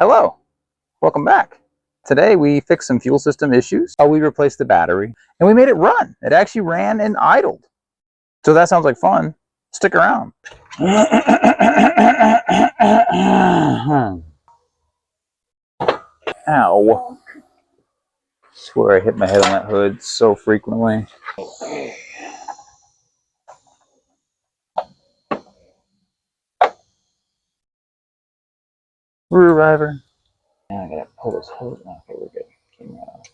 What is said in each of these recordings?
Hello, welcome back. Today we fixed some fuel system issues. We replaced the battery and we made it run. It actually ran and idled. So that sounds like fun. Stick around. Ow. I swear I hit my head on that hood so frequently. Okay. Screwdriver. Now I gotta pull this hose. Okay, we're good. Came right out.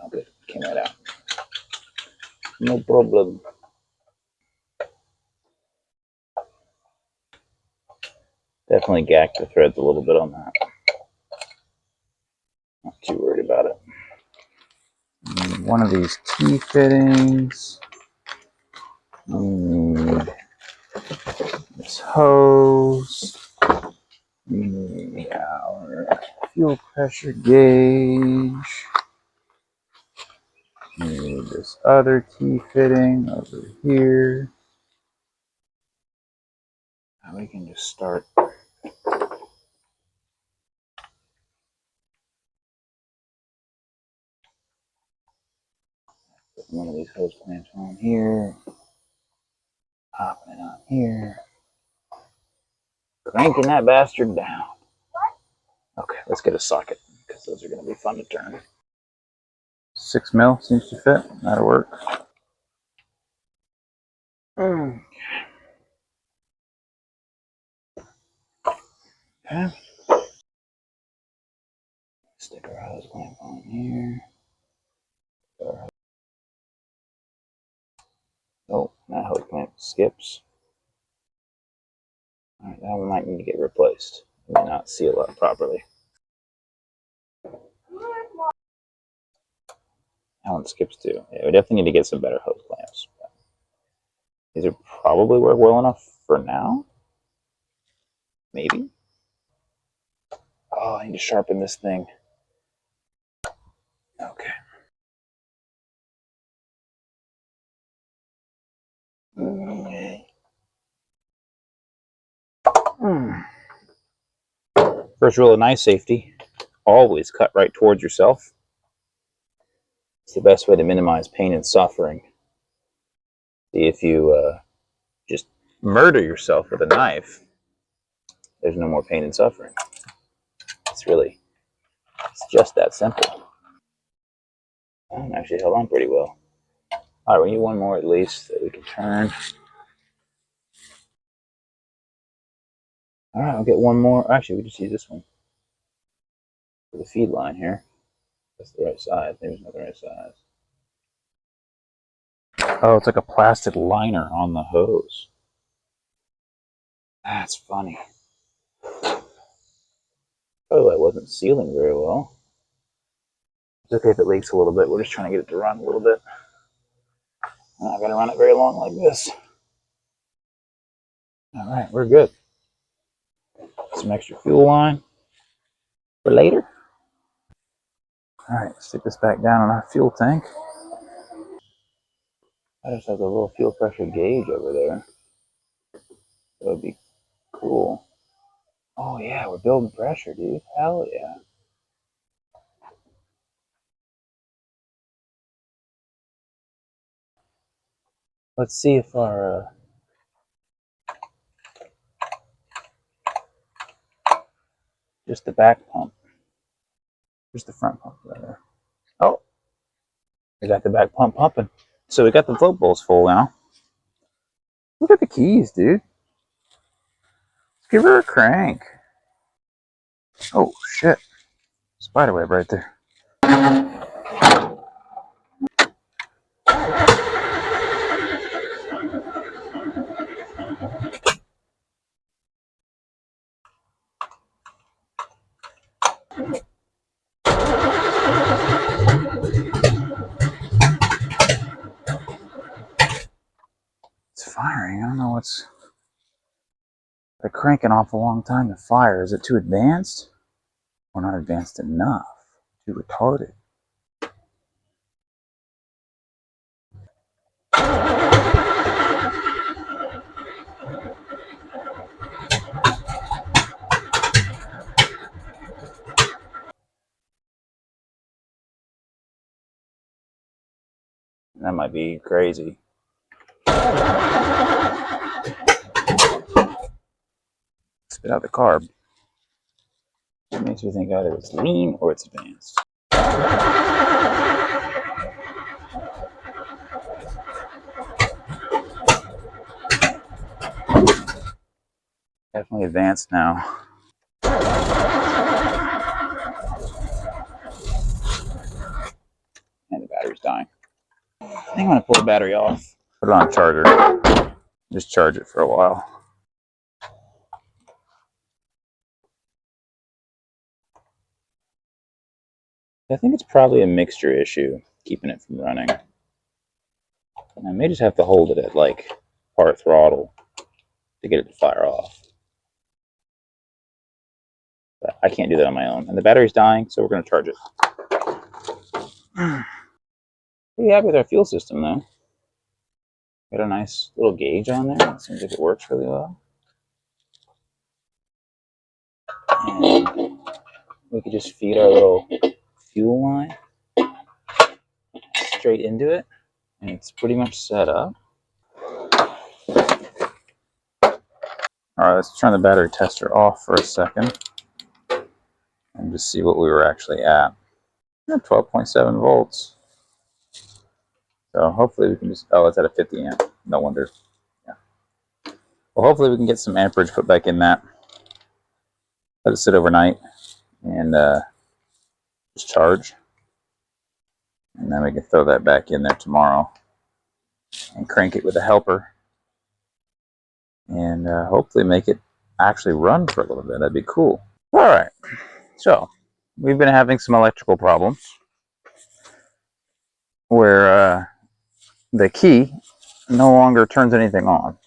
Oh, good. Came right out. No problem. Definitely gacked the threads a little bit on that. Not too worried about it. And one of these T-fittings. This hose. Our fuel pressure gauge. Need this other T-fitting over here. Now we can just start. Put one of these hose clamps on here. Popping it on here. Cranking that bastard down. Okay, let's get a socket because those are going to be fun to turn. 6 mil seems to fit. That'll work. Okay. Stick our hose clamp on here. Oh, that hose clamp skips. Alright, that one might need to get replaced. It may not seal up properly. That one skips too. Yeah, we definitely need to get some better hose clamps. These are probably work well enough for now. Maybe. Oh, I need to sharpen this thing. Okay. First rule of knife safety, always cut right towards yourself. It's the best way to minimize pain and suffering. See, if you just murder yourself with a knife, there's no more pain and suffering. It's just that simple. That actually held on pretty well. All right, we need one more at least that we can turn. All right, I'll get one more. Actually, we just use this one for the feed line here. That's the right size. Maybe it's not the right size. Oh, it's like a plastic liner on the hose. That's funny. Oh, it wasn't sealing very well. It's okay if it leaks a little bit. We're just trying to get it to run a little bit. I'm not going to run it very long like this. All right, we're good. Some extra fuel line for later. All right, stick this back down on our fuel tank. I just have the little fuel pressure gauge over there. That would be cool. Oh yeah, we're building pressure, dude. Hell yeah. Let's see if our just the back pump, just the front pump right there. Oh, we got the back pump pumping. So we got the float bowls full now. Look at the keys, dude. Let's give her a crank. Oh shit. Spiderweb right there. It's firing. I don't know what's... They're cranking off a long time to fire. Is it too advanced? Or not advanced enough? Too retarded? That might be crazy. Spit out the carb. It makes me think either it's lean or it's advanced. Definitely advanced now. And the battery's dying. I think I'm going to pull the battery off. Put it on charger. Just charge it for a while. I think it's probably a mixture issue keeping it from running. I may just have to hold it at like part throttle to get it to fire off. But I can't do that on my own. And the battery's dying, so we're going to charge it. Pretty happy with our fuel system though. Got a nice little gauge on there. It seems like it works really well. And we could just feed our little fuel line straight into it. And it's pretty much set up. Alright, let's turn the battery tester off for a second and just see what we were actually at. 12.7 volts. So hopefully we can just, oh, it's at a 50 amp. No wonder. Yeah. Well, hopefully we can get some amperage put back in that. Let it sit overnight and just charge. And then we can throw that back in there tomorrow and crank it with a helper. And hopefully make it actually run for a little bit. That'd be cool. All right. So we've been having some electrical problems where the key no longer turns anything on.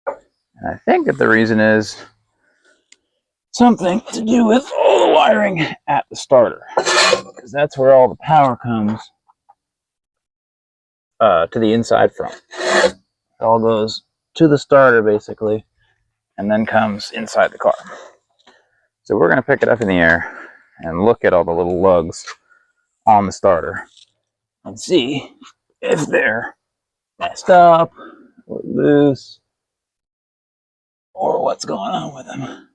And I think that the reason is something to do with all the wiring at the starter, because that's where all the power comes to the inside from. It all goes to the starter basically, and then comes inside the car. So we're going to pick it up in the air and look at all the little lugs on the starter and see if they're messed up or loose or what's going on with them.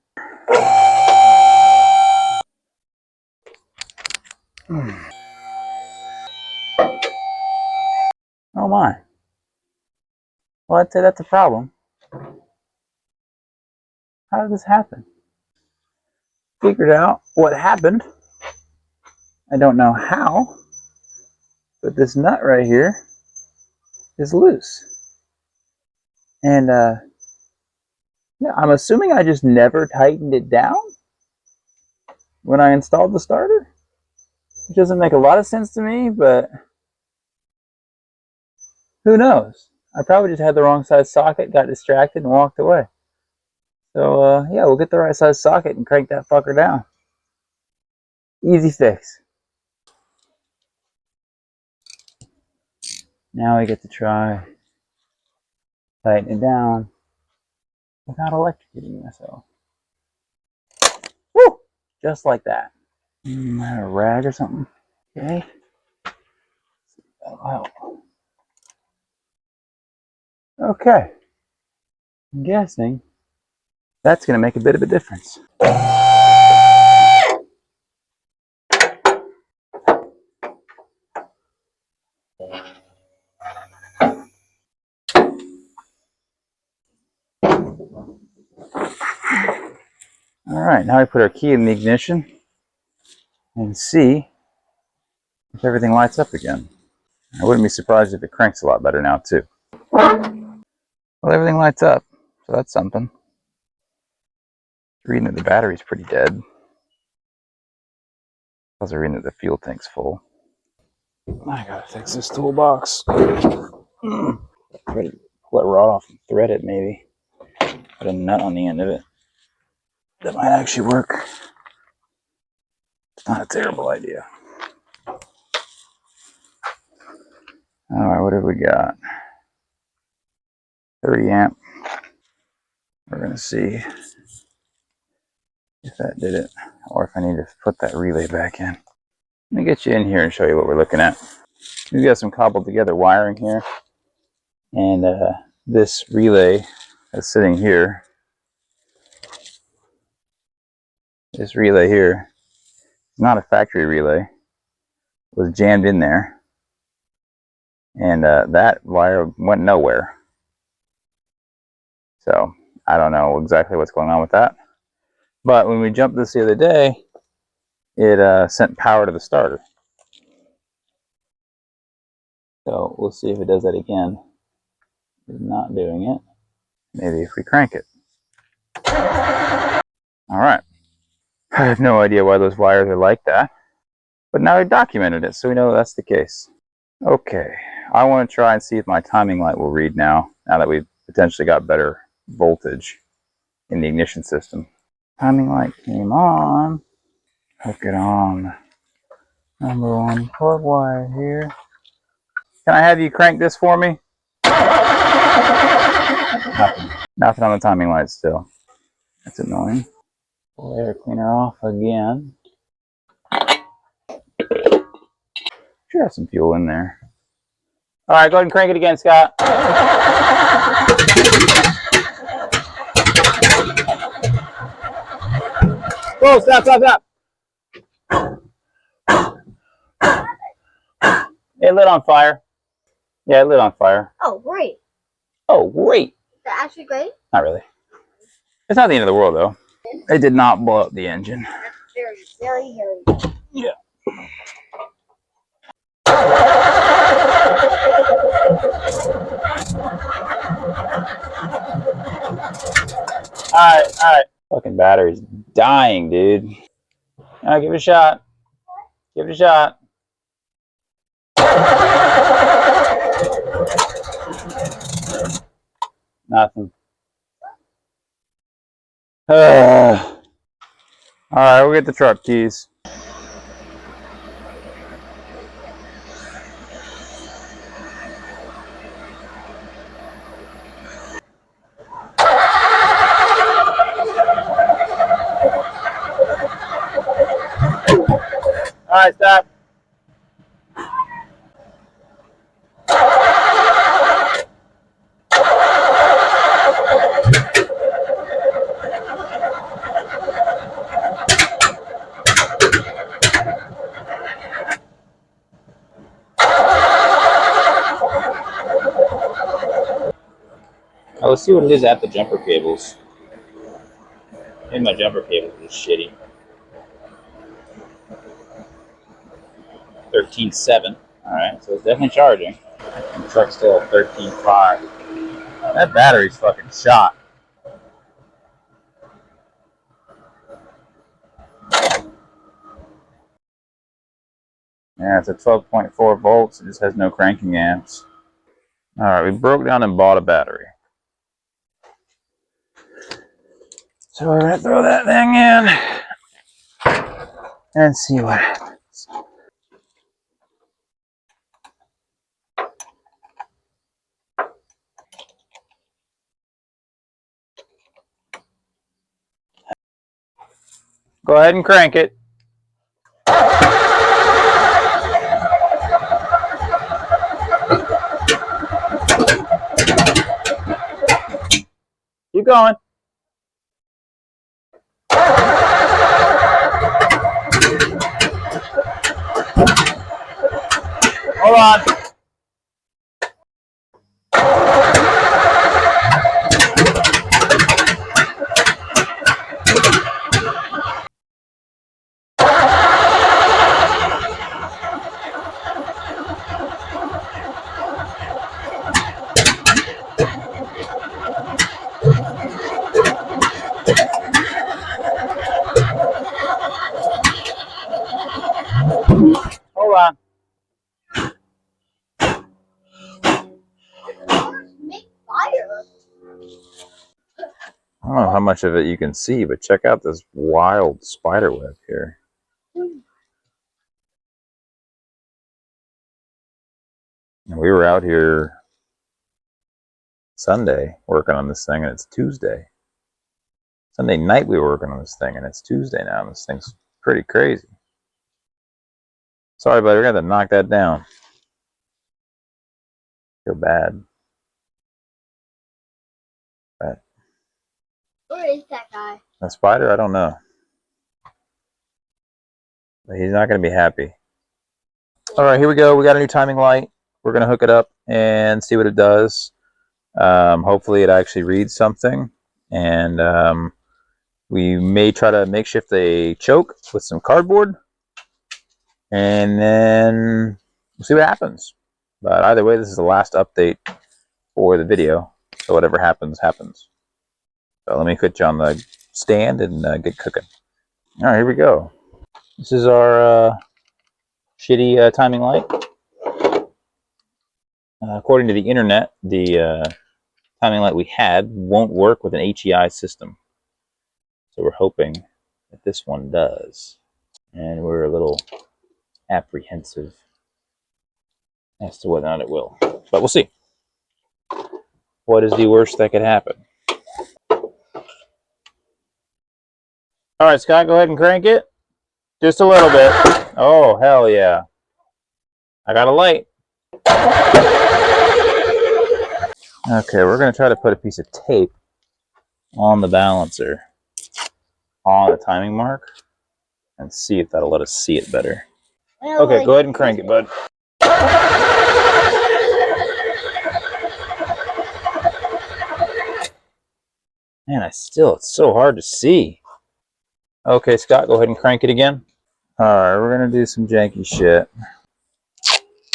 Oh my. Well, I'd say that's a problem. How did this happen? Figured out what happened. I don't know how, but this nut right here is loose. And yeah, I'm assuming I just never tightened it down when I installed the starter. Which doesn't make a lot of sense to me, but who knows? I probably just had the wrong size socket, got distracted, and walked away. So yeah, we'll get the right size socket and crank that fucker down. Easy fix. Now we get to try tighten it down without electrocuting myself. Woo! Just like that. A rag or something. Okay. That'll help. Okay. I'm guessing that's going to make a bit of a difference. Alright, now we put our key in the ignition and see if everything lights up again. I wouldn't be surprised if it cranks a lot better now too. Well, everything lights up, so that's something. Reading that the battery's pretty dead. Also reading that the fuel tank's full. I gotta fix this toolbox. Ready to pull it rod off and thread it maybe. Put a nut on the end of it. That might actually work. It's not a terrible idea. Alright, what have we got? 30 amp. We're gonna see if that did it, or if I need to put that relay back in. Let me get you in here and show you what we're looking at. We've got some cobbled together wiring here, and this relay that's sitting here. This relay here is not a factory relay. It was jammed in there, and that wire went nowhere. So I don't know exactly what's going on with that. But when we jumped this the other day, it sent power to the starter. So we'll see if it does that again. It's not doing it. Maybe if we crank it. All right. I have no idea why those wires are like that, but now we documented it, so we know that's the case. Okay, I want to try and see if my timing light will read now that we've potentially got better voltage in the ignition system. Timing light came on. Hook it on. Number 1 plug wire here. Can I have you crank this for me? Nothing on the timing light still. That's annoying. Pull the air cleaner off again. Should have some fuel in there. All right, go ahead and crank it again, Scott. Whoa, stop. It lit on fire. Yeah, it lit on fire. Oh, great. Oh, great. Is that actually great? Not really. It's not the end of the world, though. It did not blow up the engine. That's very, very, very. Yeah. All right. Fucking battery's dying, dude. All right, give it a shot. Give it a shot. Nothing. All right, we'll get the truck keys. All right, stop. Oh, let's see what it is at the jumper cables. Maybe my jumper cables is shitty. 13.7. Alright, so it's definitely charging. And the truck's still at 13.5. That battery's fucking shot. Yeah, it's at 12.4 volts. It just has no cranking amps. Alright, we broke down and bought a battery. So we're going to throw that thing in and see what happens. Go ahead and crank it. Keep going. Hold on. Hold on. Make fire. I don't know how much of it you can see, but check out this wild spider web here. And we were out here Sunday working on this thing, and it's Tuesday. Sunday night we were working on this thing, and it's Tuesday now, and this thing's pretty crazy. Sorry, buddy, we're going to have to knock that down. Feel bad. But Where is that guy? the spider, I don't know. But he's not going to be happy. All right, here we go. We got a new timing light. We're going to hook it up and see what it does. Hopefully it actually reads something. And we may try to makeshift a choke with some cardboard. And then we'll see what happens. But either way, this is the last update for the video. So whatever happens, happens. So let me put you on the stand and get cooking. All right, here we go. This is our shitty timing light. According to the internet, the timing light we had won't work with an HEI system. So we're hoping that this one does. And we're a little apprehensive as to whether or not it will. But we'll see. What is the worst that could happen? All right, Scott, go ahead and crank it. Just a little bit. Oh, hell yeah. I got a light. Okay, we're going to try to put a piece of tape on the balancer on the timing mark and see if that'll let us see it better. Okay, go ahead and crank it, bud. Man, it's so hard to see. Okay, Scott, go ahead and crank it again. Alright, we're going to do some janky shit.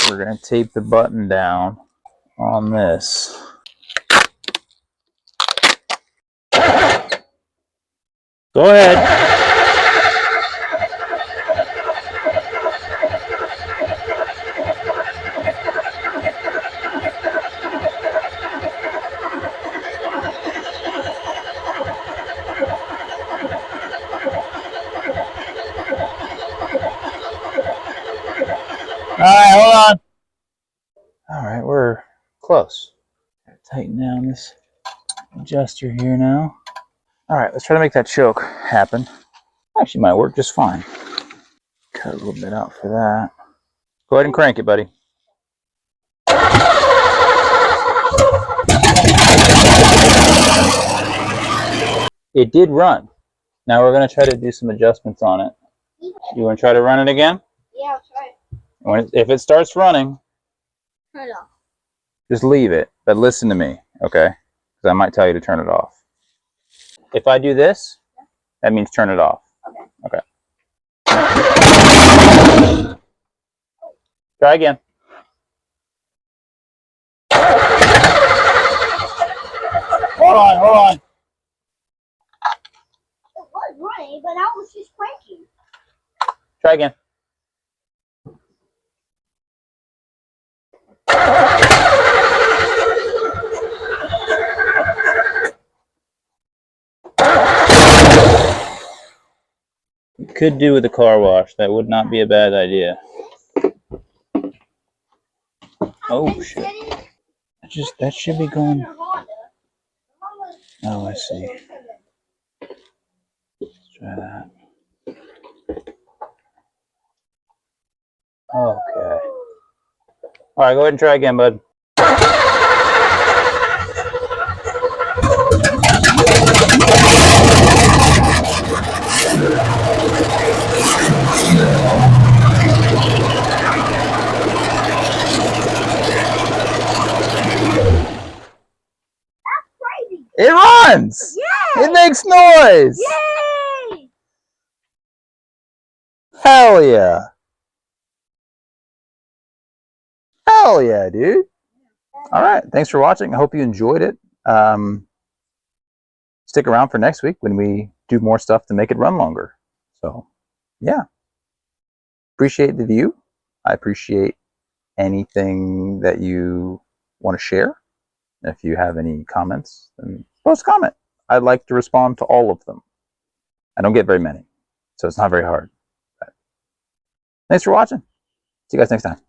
We're going to tape the button down on this. Go ahead. Alright, hold on. Alright, we're close. Gotta tighten down this adjuster here now. Alright, let's try to make that choke happen. Actually, might work just fine. Cut a little bit out for that. Go ahead and crank it, buddy. It did run. Now we're going to try to do some adjustments on it. You want to try to run it again? Yeah, I'll try it. If it starts running, Turn it off. just leave it. But listen to me, okay? Because I might tell you to turn it off. If I do this, that means turn it off. Okay. Try again. Hold on. It was running, but I was just cranking. Try again. You could do with a car wash. That would not be a bad idea. Oh shit. That should be going. Oh, I see. Let's try that. Okay. Alright, go ahead and try again, bud. Crazy. It runs! Yay! It makes noise! Yay! Hell yeah! Hell yeah, dude! Alright, thanks for watching. I hope you enjoyed it. Stick around for next week when we do more stuff to make it run longer. So, yeah. Appreciate the view. I appreciate anything that you want to share. If you have any comments, then post a comment. I'd like to respond to all of them. I don't get very many, so it's not very hard. But thanks for watching. See you guys next time.